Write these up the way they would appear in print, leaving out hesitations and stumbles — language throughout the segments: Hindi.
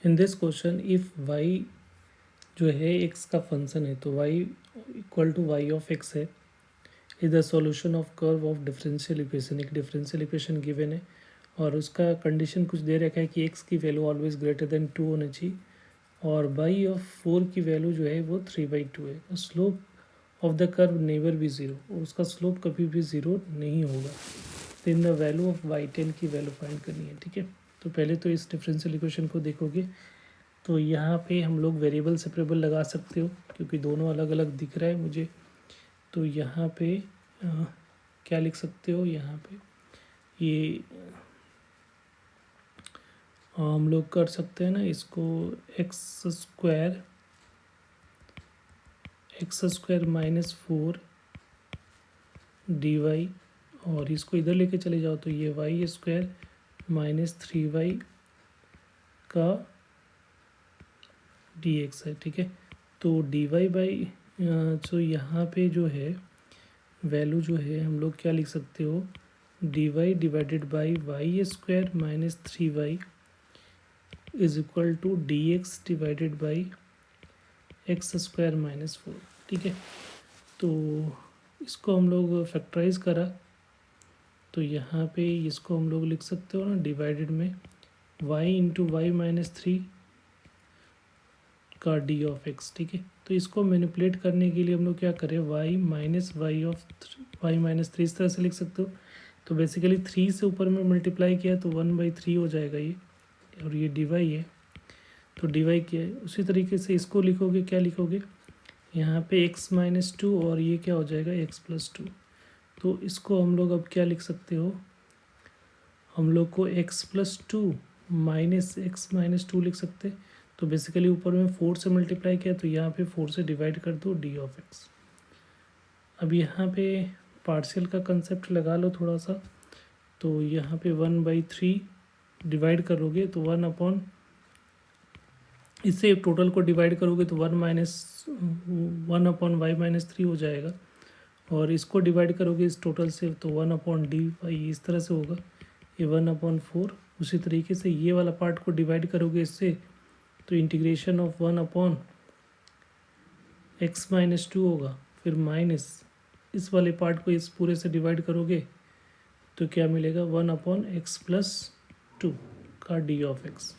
In this question if y जो है x का फंक्शन है तो y equal to y of x है is the solution of curve of differential equation. एक डिफरेंशियल इक्वेशन गिवन है और उसका कंडीशन कुछ दे रखा है कि x की वैल्यू ऑलवेज ग्रेटर देन 2 होना चाहिए और y ऑफ 4 की वैल्यू जो है वो 3/2 है। Slope of the curve never भी ज़ीरो, और उसका स्लोप कभी भी ज़ीरो नहीं होगा। तो in the value of y10 की वैल्यू फाइंड करनी है। ठीक है, तो पहले तो इस डिफरेंशियल इक्वेशन को देखोगे तो यहाँ पे हम लोग वेरिएबल सेपरेबल लगा सकते हो क्योंकि दोनों अलग अलग दिख रहा है मुझे। तो यहाँ पे क्या लिख सकते हो, यहाँ पे ये हम लोग कर सकते हैं ना इसको एक्स स्क्वायर माइनस 4 dy, और इसको इधर लेके चले जाओ तो ये वाई स्क्वायर माइनस 3y का dx है। ठीक है, तो dy बाई तो यहाँ पे जो है वैल्यू जो है हम लोग क्या लिख सकते हो, dy divided by y square minus 3y is equal to dx divided by x square minus 4। ठीक है, तो इसको हम लोग फैक्टराइज करा तो यहाँ पे इसको हम लोग लिख सकते हो ना डिवाइडेड में y इंटू वाई माइनस 3 का डी ऑफ एक्स। ठीक है, तो इसको मैनिपुलेट करने के लिए हम लोग क्या करें, y माइनस वाई माइनस 3 इस तरह से लिख सकते हो। तो बेसिकली 3 से ऊपर में मल्टीप्लाई किया तो 1/3 हो जाएगा ये, और ये dy है तो dy क्या है। उसी तरीके से इसको लिखोगे, क्या लिखोगे यहाँ पे x माइनस 2 और ये क्या हो जाएगा x प्लस 2। तो इसको हम लोग अब क्या लिख सकते हो, हम लोग को x plus 2 minus x minus 2 लिख सकते हैं। तो बेसिकली ऊपर में 4 से मल्टीप्लाई किया तो यहाँ पे 4 से डिवाइड कर दो डी ऑफ एक्स। अब यहाँ पे पार्शियल का कंसेप्ट लगा लो थोड़ा सा, तो यहाँ पे 1/3 डिवाइड करोगे तो 1/, इससे टोटल को डिवाइड करोगे तो 1/y-3 हो जाएगा, और इसको डिवाइड करोगे इस टोटल से तो 1/dy इस तरह से होगा, ये 1/4। उसी तरीके से ये वाला पार्ट को डिवाइड करोगे इससे तो इंटीग्रेशन ऑफ 1/x-2 होगा, फिर माइनस इस वाले पार्ट को इस पूरे से डिवाइड करोगे तो क्या मिलेगा 1/x+2 का डी ऑफ एक्स।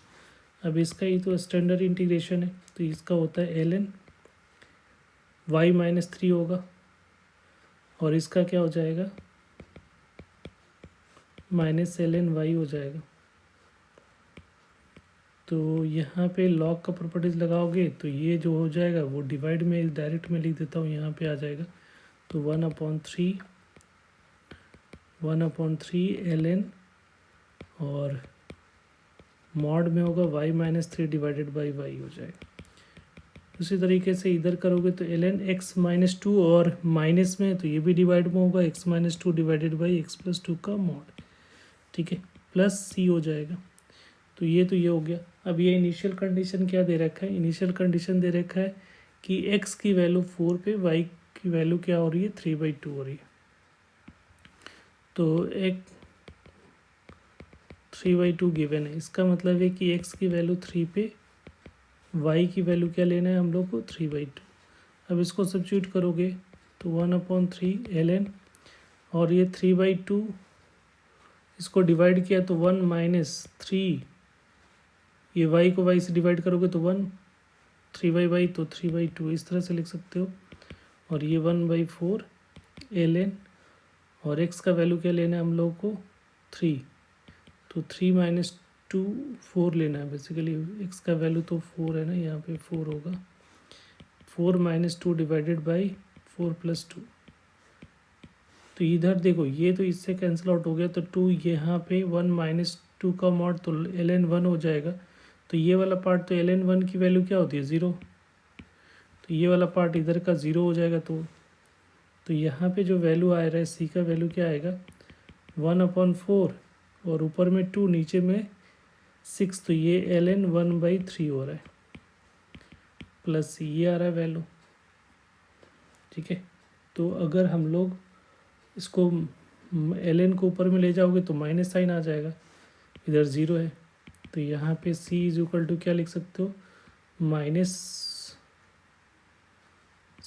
अब इसका ही तो स्टैंडर्ड इंटीग्रेशन है तो इसका होता है ln y-3 होगा, और इसका क्या हो जाएगा माइनस ln y हो जाएगा। तो यहाँ पे लॉग का प्रॉपर्टीज लगाओगे तो ये जो हो जाएगा वो डिवाइड में डायरेक्ट में लिख देता हूँ, यहाँ पे आ जाएगा तो 1/3 ln, और मॉड में होगा y-3 डिवाइडेड बाई y हो जाएगा। उसी तरीके से इधर करोगे तो ln x-2 और माइनस में तो ये भी डिवाइड में होगा x-2 डिवाइडेड बाई x+2 का मॉड। ठीक है, प्लस c हो जाएगा। तो ये हो गया। अब ये इनिशियल कंडीशन क्या दे रखा है, इनिशियल कंडीशन दे रखा है कि x की वैल्यू 4 पे y की वैल्यू क्या हो रही है 3/2 हो रही है। तो एक 3/2 गिवन है, इसका मतलब है कि x की वैल्यू 3 पे y की वैल्यू क्या लेना है हम लोग को 3/2। अब इसको सब्स्टिट्यूट करोगे तो 1/3 ln, और ये 3/2 इसको डिवाइड किया तो 1-3, ये y को y से डिवाइड करोगे तो 1, 3y तो 3/2 इस तरह से लिख सकते हो, और ये 1/4 ln, और x का वैल्यू क्या लेना है हम लोग को 3, तो 3 - 2 4 लेना है। बेसिकली x का वैल्यू तो 4 है ना, यहाँ पे 4 होगा, 4 - 2 डिवाइडेड बाई 4 + 2। तो इधर देखो ये तो इससे कैंसिल आउट हो गया तो 2 यहाँ पे 1 - 2 का मॉड तो ln 1 हो जाएगा। तो ये वाला पार्ट तो ln 1 की वैल्यू क्या होती है 0, तो ये वाला पार्ट इधर का 0 हो जाएगा। तो यहाँ पे जो वैल्यू आ रहा है c का वैल्यू क्या आएगा 1/4 और ऊपर में 2 नीचे में 6, तो ये ln 1/3 हो रहा है, प्लस ये आ रहा है वैल्यू। ठीक है, तो अगर हम लोग इसको ln को ऊपर में ले जाओगे तो माइनस साइन आ जाएगा, इधर 0 है तो यहाँ पे c इज इक्वल टू क्या लिख सकते हो, minus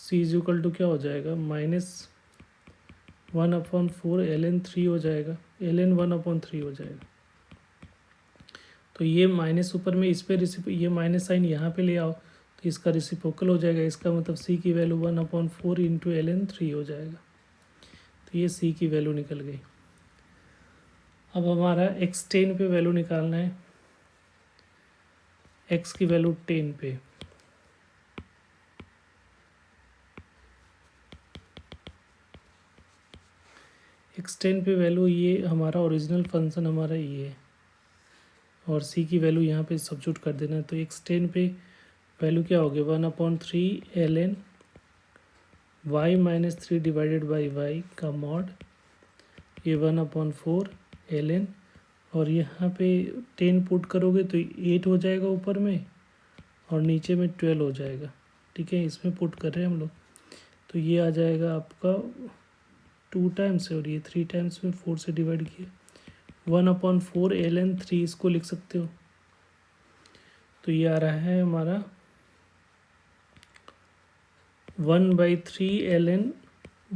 c is equal to क्या हो जाएगा, -1/4 ln 3 हो जाएगा, ln 1/3 हो जाएगा। तो ये माइनस ऊपर में इस पे ये माइनस साइन यहाँ पे ले आओ तो इसका रेसिप्रोकल हो जाएगा, इसका मतलब c की वैल्यू 1/4 इंटू ln 3 हो जाएगा। तो ये c की वैल्यू निकल गई। अब हमारा x10 पे वैल्यू निकालना है, x की वैल्यू 10 पे। x10 पे वैल्यू ये हमारा ओरिजिनल फंक्शन हमारा ये है और c की वैल्यू यहाँ पे सब्स्टिट्यूट कर देना है। तो x10 पे वैल्यू क्या होगी, 1/3 ln y-3 divided by y का मॉड, ये 1/4 ln, और यहाँ पे 10 पुट करोगे तो 8 हो जाएगा ऊपर में और नीचे में 12 हो जाएगा। ठीक है, इसमें पुट कर रहे हैं हम लोग। तो ये आ जाएगा आपका 2 टाइम्स और ये 3 टाइम्स में 4 से डिवाइड किया, 1/4 ln 3 इसको लिख सकते हो। तो ये आ रहा है हमारा 1/3 ln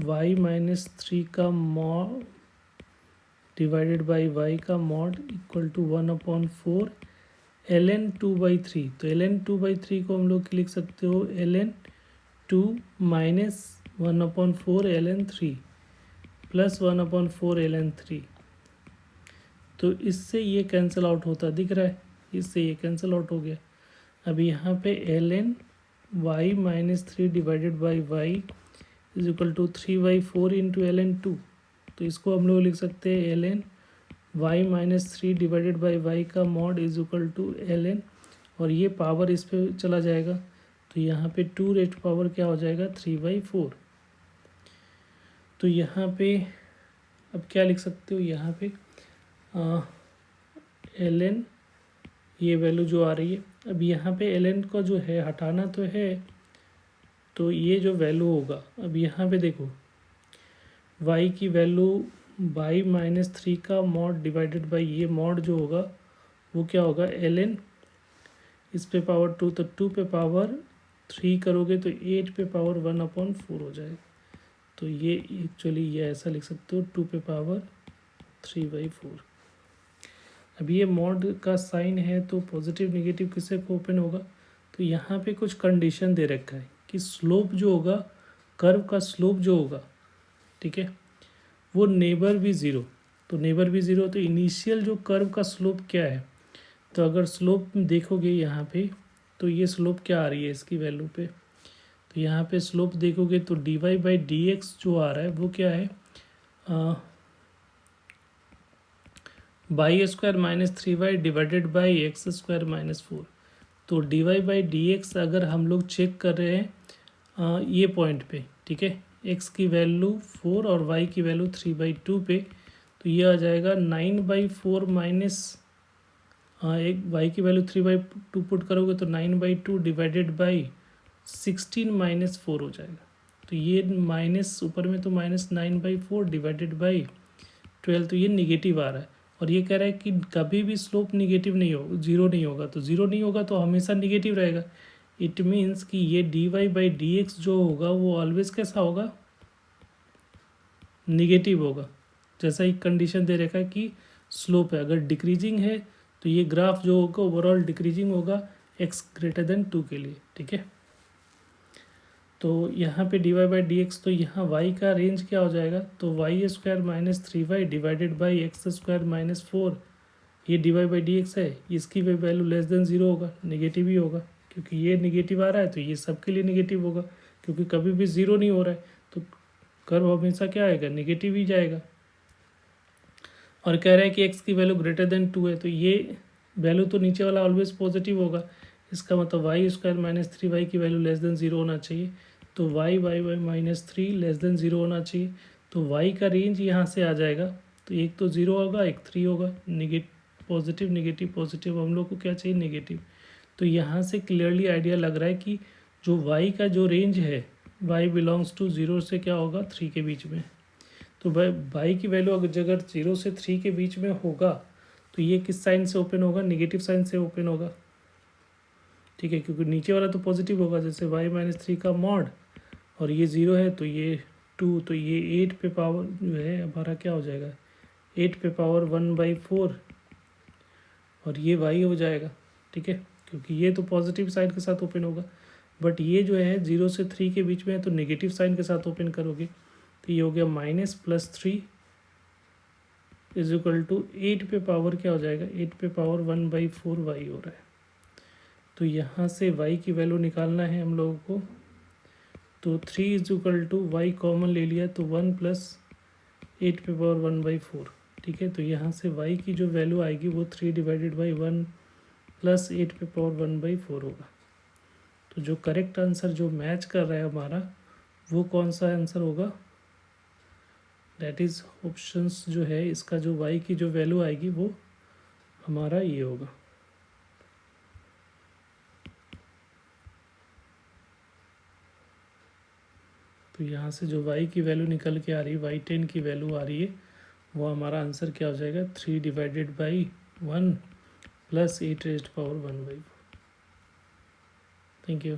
y-3 का मॉड डिवाइडेड बाई y का मॉड इक्वल टू 1/4 ln 2/3। तो ln 2/3 को हम लोग लिख सकते हो ln 2 minus 1/4 ln 3 plus 1/4 ln 3। तो इससे ये कैंसिल आउट होता दिख रहा है, इससे ये कैंसिल आउट हो गया। अब यहाँ पे ln y-3 divided by y is equal to 3/4 into ln 2। तो इसको हम लोग लिख सकते हैं ln y-3 divided by y का mod is equal to ln, और ये पावर इस पे चला जाएगा तो यहाँ पे 2 रेट पावर क्या हो जाएगा, 3/4। तो यहाँ पे अब क्या लिख सकते हो, यहाँ पे ln ये वैल्यू जो आ रही है, अब यहाँ पे ln का जो है हटाना तो है, तो ये जो वैल्यू होगा, अब यहाँ पे देखो y की वैल्यू y-3 का मॉड डिवाइडेड बाई ये मॉड जो होगा वो क्या होगा, ln इस पे पावर 2, तो 2 पे पावर 3 करोगे तो 8 पे पावर 1/4 हो जाएगा। तो ये एक्चुअली ये ऐसा लिख सकते हो 2 पे पावर 3/4। अब ये मॉड का साइन है तो पॉजिटिव नेगेटिव किससे को ओपन होगा, तो यहाँ पे कुछ कंडीशन दे रखा है कि स्लोप जो होगा, कर्व का स्लोप जो होगा, ठीक है, वो नेबर भी ज़ीरो। तो नेबर भी ज़ीरो, तो इनिशियल जो कर्व का स्लोप क्या है, तो अगर स्लोप देखोगे यहाँ पे तो ये स्लोप क्या आ रही है इसकी वैल्यू पे, तो यहाँ पे स्लोप देखोगे तो dy/dx जो आ रहा है वो क्या है, y² - 3y divided by x² - 4। तो dy/dx अगर हम लोग चेक कर रहे हैं ये पॉइंट पे, ठीक है, x की वैल्यू 4 और y की वैल्यू 3/2 पे, तो ये आ जाएगा 9/4 माइनस एक y की वैल्यू 3/2 पुट करोगे तो 9/2 डिवाइडेड बाई 16 - 4 हो जाएगा। तो ये माइनस ऊपर में तो -9/4 डिवाइडेड बाई 12, तो ये निगेटिव आ रहा है और ये कह रहा है कि कभी भी स्लोप निगेटिव नहीं हो, जीरो नहीं होगा। तो जीरो नहीं होगा तो हमेशा निगेटिव रहेगा। इट मीन्स कि ये dy/dx जो होगा वो ऑलवेज कैसा होगा, निगेटिव होगा। जैसा एक कंडीशन दे रखा है कि स्लोप है, अगर डिक्रीजिंग है तो ये ग्राफ जो होगा ओवरऑल डिक्रीजिंग होगा x greater than 2 के लिए, ठीक है। तो यहाँ पे dy/dx, तो यहाँ y का रेंज क्या हो जाएगा, तो y² - 3y divided by x² - 4, ये dy/dx है, इसकी वैल्यू लेस देन 0 होगा, नेगेटिव ही होगा, क्योंकि ये नेगेटिव आ रहा है तो ये सबके लिए नेगेटिव होगा, क्योंकि कभी भी 0 नहीं हो रहा है तो कर्व हमेशा क्या आएगा, नेगेटिव ही जाएगा। और कह रहा है कि x की वैल्यू >2 है, तो ये वैल्यू तो नीचे वाला ऑलवेज पॉजिटिव होगा, इसका मतलब y² - 3y की वैल्यू लेस देन 0 होना चाहिए। तो y/3 लेस देन 0 होना चाहिए। तो y का रेंज यहाँ से आ जाएगा, तो एक तो 0 होगा, एक 3 होगा, पॉजिटिव नेगेटिव पॉजिटिव, हम लोग को क्या चाहिए, नेगेटिव। तो यहाँ से क्लियरली आइडिया लग रहा है कि जो y का जो रेंज है, y बिलोंग्स टू 0 से क्या होगा, 3 के बीच में। तो y की वैल्यू अगर 0 से 3 के बीच में होगा तो ये किस साइन से ओपन होगा, नेगेटिव साइन से ओपन होगा, ठीक है, क्योंकि नीचे वाला तो पॉजिटिव होगा, जैसे y-3 का मॉड और ये 0 है तो ये 2, तो ये 8 पे पावर जो है हमारा क्या हो जाएगा, 8 पे पावर 1/4 और ये y हो जाएगा, ठीक है, क्योंकि ये तो पॉजिटिव साइन के साथ ओपन होगा, बट ये जो है 0 से 3 के बीच में है तो नेगेटिव साइन के साथ ओपन करोगे, तो ये हो गया -+3 इज इक्वल टू 8 पे पावर क्या हो जाएगा, 8 पे पावर 1/4 y हो रहा है। तो यहाँ से y की वैल्यू निकालना है हम लोगों को, तो 3 is equal to y common ले लिया तो 1 + 8 पे पावर 1/4, ठीक है, तो यहाँ से y की जो वैल्यू आएगी वो 3/1 + 8 पे पावर 1/4 होगा। तो जो करेक्ट आंसर जो मैच कर रहा है हमारा वो कौन सा आंसर होगा, दैट इज़ ऑप्शंस जो है इसका जो y की जो वैल्यू आएगी वो हमारा ये होगा। तो यहाँ से जो y की वैल्यू निकल के आ रही है, y10 की वैल्यू आ रही है, वो हमारा आंसर क्या हो जाएगा, 3/1 + 8 raised to power 1/4। Thank you.